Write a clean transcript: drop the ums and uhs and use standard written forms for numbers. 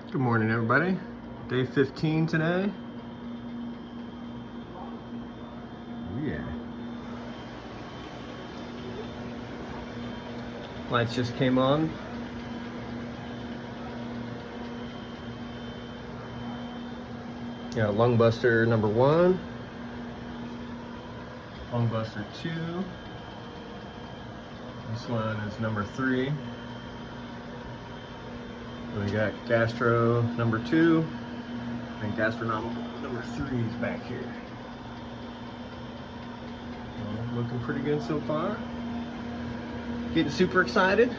Good morning, everybody. Day 15 today. Yeah. Lights just came on. Yeah, Lung Buster number 1. Lung Buster 2. This one is number 3. Then we got Gastro number 2. And Gastronomical number 3 is back here. Well, looking pretty good so far. Getting super excited.